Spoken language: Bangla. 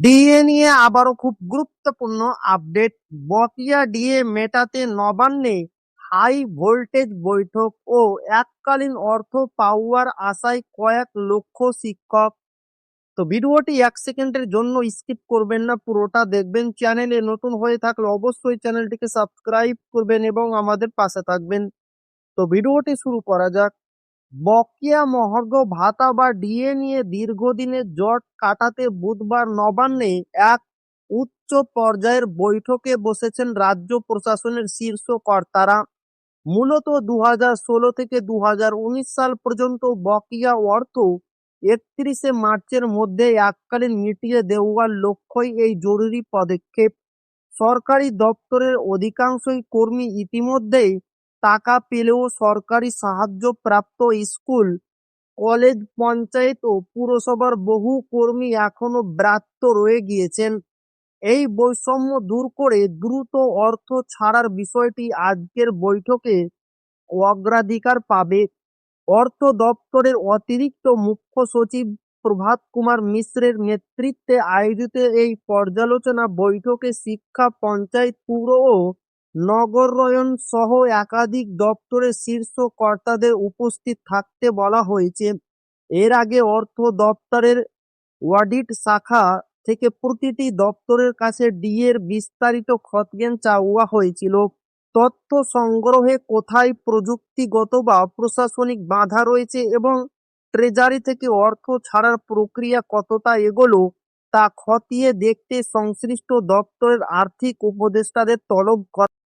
ডিএ নিয়ে আবারও খুব গুরুত্বপূর্ণ আপডেট। বকেয়া ডিএ মেটাতে নবান্নে হাই ভোল্টেজ বৈঠক ও এককালীন অর্থ পাওয়ার আশায় কয়েক লক্ষ শিক্ষক। তো ভিডিওটি 1 সেকেন্ডের জন্য স্কিপ করবেন না, পুরোটা দেখবেন। চ্যানেলে নতুন হয়ে থাকলে অবশ্যই চ্যানেলটিকে সাবস্ক্রাইব করবেন এবং আমাদের পাশে থাকবেন। তো ভিডিওটি শুরু করা যাক। বকেয়া মহার্ঘ ভাতা বা ডিএ নিয়ে দীর্ঘদিনের জট কাটাতে বুধবার নবান্নে এক উচ্চ পর্যায়ের বৈঠকে বসেছেন রাজ্য প্রশাসনের শীর্ষ কর্তারা। মূলত 2016 থেকে 2019 সাল পর্যন্ত বকেয়া অর্থ 31শে মার্চের মধ্যে এককালীন মিটিয়ে দেওয়ার লক্ষ্যই এই জরুরি পদক্ষেপ। সরকারি দপ্তরের অধিকাংশই কর্মী ইতিমধ্যেই টাকা পেলেও সরকারি সাহায্যপ্রাপ্ত স্কুল, কলেজ, পঞ্চায়েত ও পুরসভার বহু কর্মী এখনো ব্যর্থ রয়ে গিয়েছেন। এই বৈষম্য দূর করে দ্রুত অর্থ ছাড়ার বিষয়টি আজকের বৈঠকে অগ্রাধিকার পাবে। অর্থ দপ্তরের অতিরিক্ত মুখ্য সচিব প্রভাত কুমার মিশ্রের নেতৃত্বে আয়োজিত এই পর্যালোচনা বৈঠকে শিক্ষা, পঞ্চায়েত, পুর ও নগরায়ণ সহ একাধিক দপ্তরের শীর্ষ কর্তাদের উপস্থিত থাকতে বলা হয়েছে। এর আগে অর্থ দপ্তরের অডিট শাখা থেকে প্রতিটি দপ্তরের কাছে ডিএর বিস্তারিত খতিয়ান চাওয়া হয়েছিল। তথ্য সংগ্রহে কোথায় প্রযুক্তিগত বা প্রশাসনিক বাধা রয়েছে এবং ট্রেজারি থেকে অর্থ ছাড়ার প্রক্রিয়া কতটা এগোলো তা খতিয়ে দেখতে সংশ্লিষ্ট দপ্তরের আর্থিক উপদেষ্টাদের তলব করা